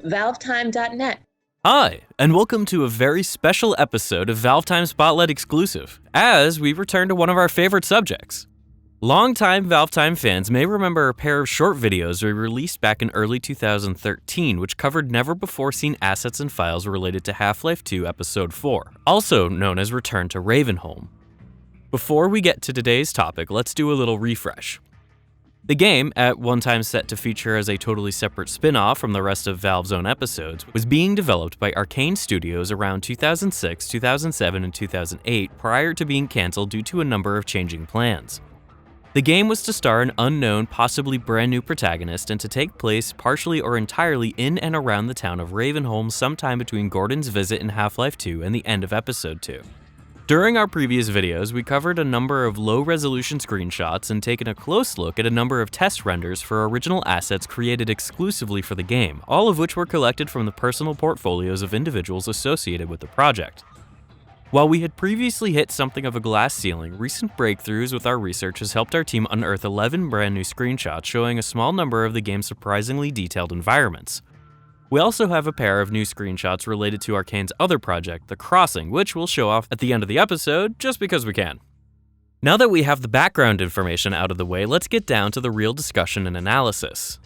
ValveTime.net. Hi, and welcome to a very special episode of ValveTime Spotlight Exclusive, as we return to one of our favorite subjects. Longtime ValveTime fans may remember a pair of short videos we released back in early 2013, which covered never-before-seen assets and files related to Half-Life 2 Episode 4, also known as Return to Ravenholm. Before we get to today's topic, let's do a little refresh. The game, at one time set to feature as a totally separate spin-off from the rest of Valve's own episodes, was being developed by Arkane Studios around 2006, 2007, and 2008 prior to being cancelled due to a number of changing plans. The game was to star an unknown, possibly brand new protagonist and to take place partially or entirely in and around the town of Ravenholm sometime between Gordon's visit in Half-Life 2 and the end of Episode 2. During our previous videos, we covered a number of low-resolution screenshots and taken a close look at a number of test renders for original assets created exclusively for the game, all of which were collected from the personal portfolios of individuals associated with the project. While we had previously hit something of a glass ceiling, recent breakthroughs with our research has helped our team unearth 11 brand new screenshots showing a small number of the game's surprisingly detailed environments. We also have a pair of new screenshots related to Arkane's other project, The Crossing, which we'll show off at the end of the episode, just because we can. Now that we have the background information out of the way, let's get down to the real discussion and analysis.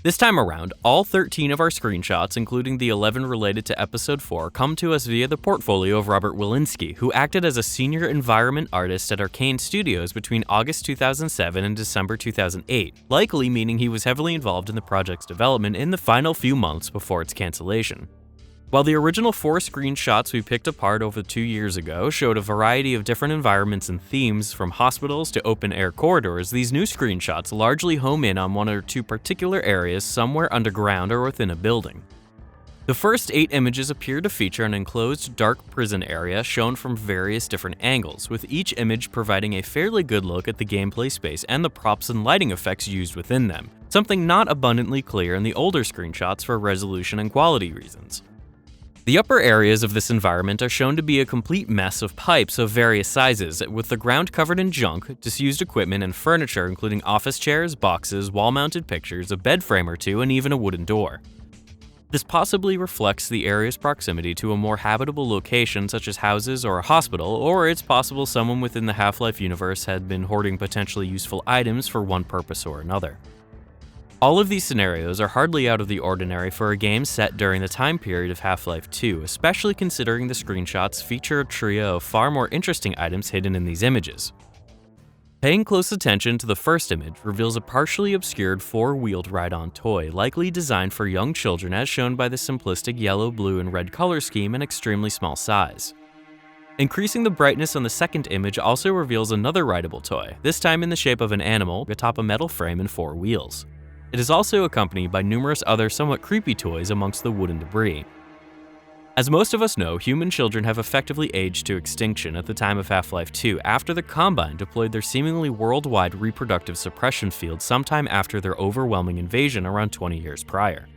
This time around, all 13 of our screenshots, including the 11 related to Episode 4, come to us via the portfolio of Robert Wilinski, who acted as a senior environment artist at Arkane Studios between August 2007 and December 2008, likely meaning he was heavily involved in the project's development in the final few months before its cancellation. While the original 4 screenshots we picked apart over 2 years ago showed a variety of different environments and themes, from hospitals to open-air corridors, these new screenshots largely home in on 1 or 2 particular areas somewhere underground or within a building. The first 8 images appear to feature an enclosed dark prison area shown from various different angles, with each image providing a fairly good look at the gameplay space and the props and lighting effects used within them, something not abundantly clear in the older screenshots for resolution and quality reasons. The upper areas of this environment are shown to be a complete mess of pipes of various sizes, with the ground covered in junk, disused equipment, and furniture including office chairs, boxes, wall-mounted pictures, a bed frame or 2, and even a wooden door. This possibly reflects the area's proximity to a more habitable location such as houses or a hospital, or it's possible someone within the Half-Life universe had been hoarding potentially useful items for one purpose or another. All of these scenarios are hardly out of the ordinary for a game set during the time period of Half-Life 2, especially considering the screenshots feature a trio of far more interesting items hidden in these images. Paying close attention to the first image reveals a partially obscured 4-wheeled ride-on toy, likely designed for young children as shown by the simplistic yellow, blue, and red color scheme and extremely small size. Increasing the brightness on the second image also reveals another rideable toy, this time in the shape of an animal atop a metal frame and 4 wheels. It is also accompanied by numerous other somewhat creepy toys amongst the wooden debris. As most of us know, human children have effectively aged to extinction at the time of Half-Life 2 after the Combine deployed their seemingly worldwide reproductive suppression field sometime after their overwhelming invasion around 20 years prior.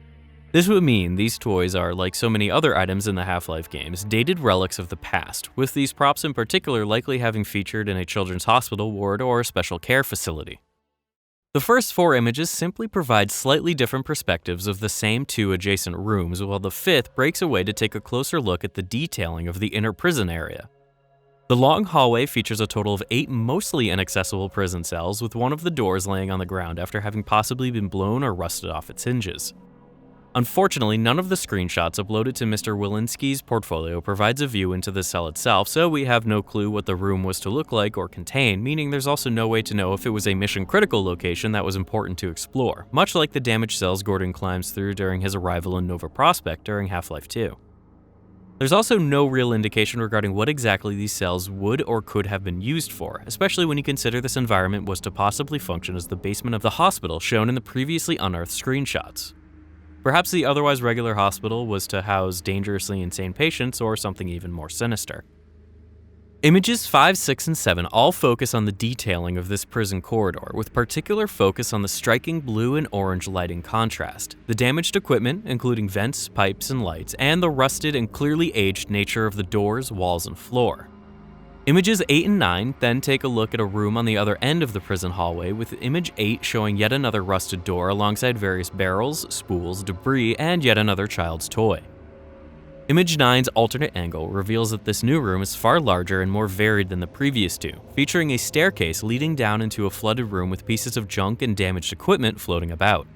This would mean these toys are, like so many other items in the Half-Life games, dated relics of the past, with these props in particular likely having featured in a children's hospital ward or a special care facility. The first 4 images simply provide slightly different perspectives of the same 2 adjacent rooms, while the 5th breaks away to take a closer look at the detailing of the inner prison area. The long hallway features a total of 8 mostly inaccessible prison cells, with one of the doors laying on the ground after having possibly been blown or rusted off its hinges. Unfortunately, none of the screenshots uploaded to Mr. Wilinski's portfolio provides a view into the cell itself, so we have no clue what the room was to look like or contain, meaning there's also no way to know if it was a mission-critical location that was important to explore, much like the damaged cells Gordon climbs through during his arrival in Nova Prospekt during Half-Life 2. There's also no real indication regarding what exactly these cells would or could have been used for, especially when you consider this environment was to possibly function as the basement of the hospital shown in the previously unearthed screenshots. Perhaps the otherwise regular hospital was to house dangerously insane patients or something even more sinister. Images 5, 6, and 7 all focus on the detailing of this prison corridor, with particular focus on the striking blue and orange lighting contrast, the damaged equipment, including vents, pipes, and lights, and the rusted and clearly aged nature of the doors, walls, and floor. Images 8 and 9 then take a look at a room on the other end of the prison hallway, with image 8 showing yet another rusted door alongside various barrels, spools, debris, and yet another child's toy. Image 9's alternate angle reveals that this new room is far larger and more varied than the previous two, featuring a staircase leading down into a flooded room with pieces of junk and damaged equipment floating about.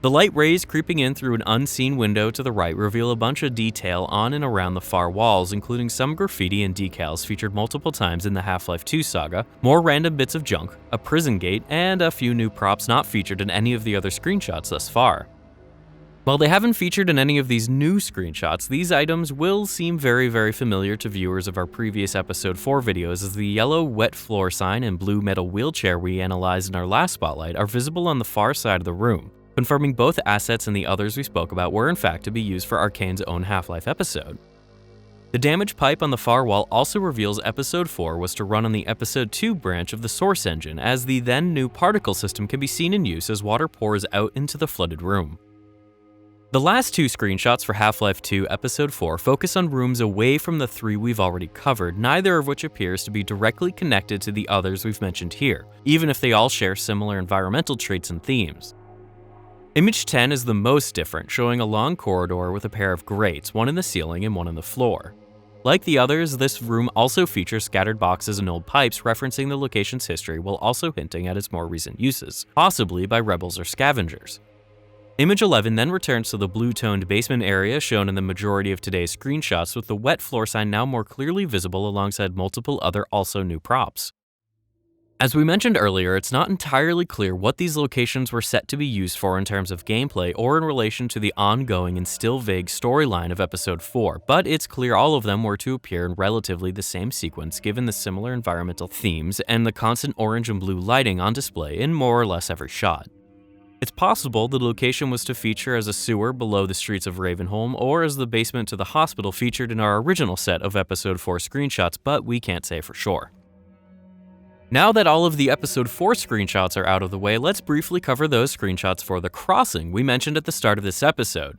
The light rays creeping in through an unseen window to the right reveal a bunch of detail on and around the far walls, including some graffiti and decals featured multiple times in the Half-Life 2 saga, more random bits of junk, a prison gate, and a few new props not featured in any of the other screenshots thus far. While they haven't featured in any of these new screenshots, these items will seem very familiar to viewers of our previous Episode 4 videos, as the yellow wet floor sign and blue metal wheelchair we analyzed in our last spotlight are visible on the far side of the room, confirming both assets and the others we spoke about were in fact to be used for Arkane's own Half-Life episode. The damaged pipe on the far wall also reveals Episode 4 was to run on the Episode 2 branch of the Source engine, as the then new particle system can be seen in use as water pours out into the flooded room. The last two screenshots for Half-Life 2 Episode 4 focus on rooms away from the three we've already covered, neither of which appears to be directly connected to the others we've mentioned here, even if they all share similar environmental traits and themes. Image 10 is the most different, showing a long corridor with a pair of grates, one in the ceiling and one on the floor. Like the others, this room also features scattered boxes and old pipes referencing the location's history while also hinting at its more recent uses, possibly by rebels or scavengers. Image 11 then returns to the blue-toned basement area shown in the majority of today's screenshots, with the wet floor sign now more clearly visible alongside multiple other also new props. As we mentioned earlier, it's not entirely clear what these locations were set to be used for in terms of gameplay or in relation to the ongoing and still vague storyline of Episode 4, but it's clear all of them were to appear in relatively the same sequence given the similar environmental themes and the constant orange and blue lighting on display in more or less every shot. It's possible the location was to feature as a sewer below the streets of Ravenholm or as the basement to the hospital featured in our original set of Episode 4 screenshots, but we can't say for sure. Now that all of the Episode 4 screenshots are out of the way, let's briefly cover those screenshots for The Crossing we mentioned at the start of this episode.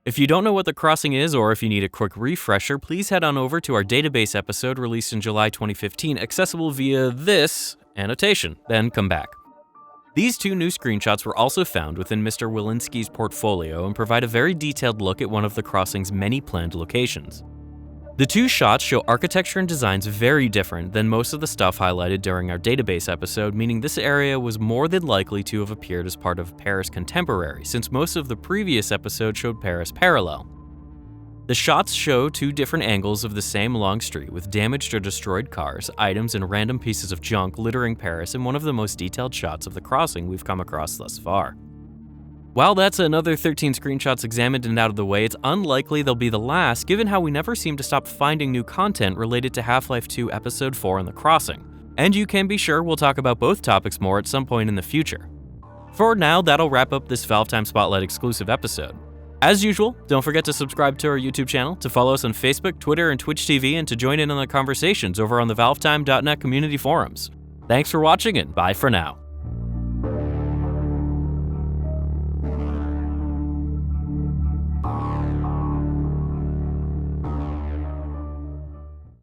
If you don't know what The Crossing is, or if you need a quick refresher, please head on over to our database episode released in July 2015, accessible via this annotation, then come back. These two new screenshots were also found within Mr. Wilinski's portfolio and provide a very detailed look at one of The Crossing's many planned locations. The two shots show architecture and designs very different than most of the stuff highlighted during our database episode, meaning this area was more than likely to have appeared as part of Paris Contemporary, since most of the previous episode showed Paris Parallel. The shots show two different angles of the same long street with damaged or destroyed cars, items, and random pieces of junk littering Paris in one of the most detailed shots of The Crossing we've come across thus far. While that's another 13 screenshots examined and out of the way, it's unlikely they'll be the last, given how we never seem to stop finding new content related to Half-Life 2 Episode 4 and The Crossing. And you can be sure we'll talk about both topics more at some point in the future. For now, that'll wrap up this ValveTime Spotlight exclusive episode. As usual, don't forget to subscribe to our YouTube channel, to follow us on Facebook, Twitter, and Twitch TV, and to join in on the conversations over on the ValveTime.net community forums. Thanks for watching, and bye for now.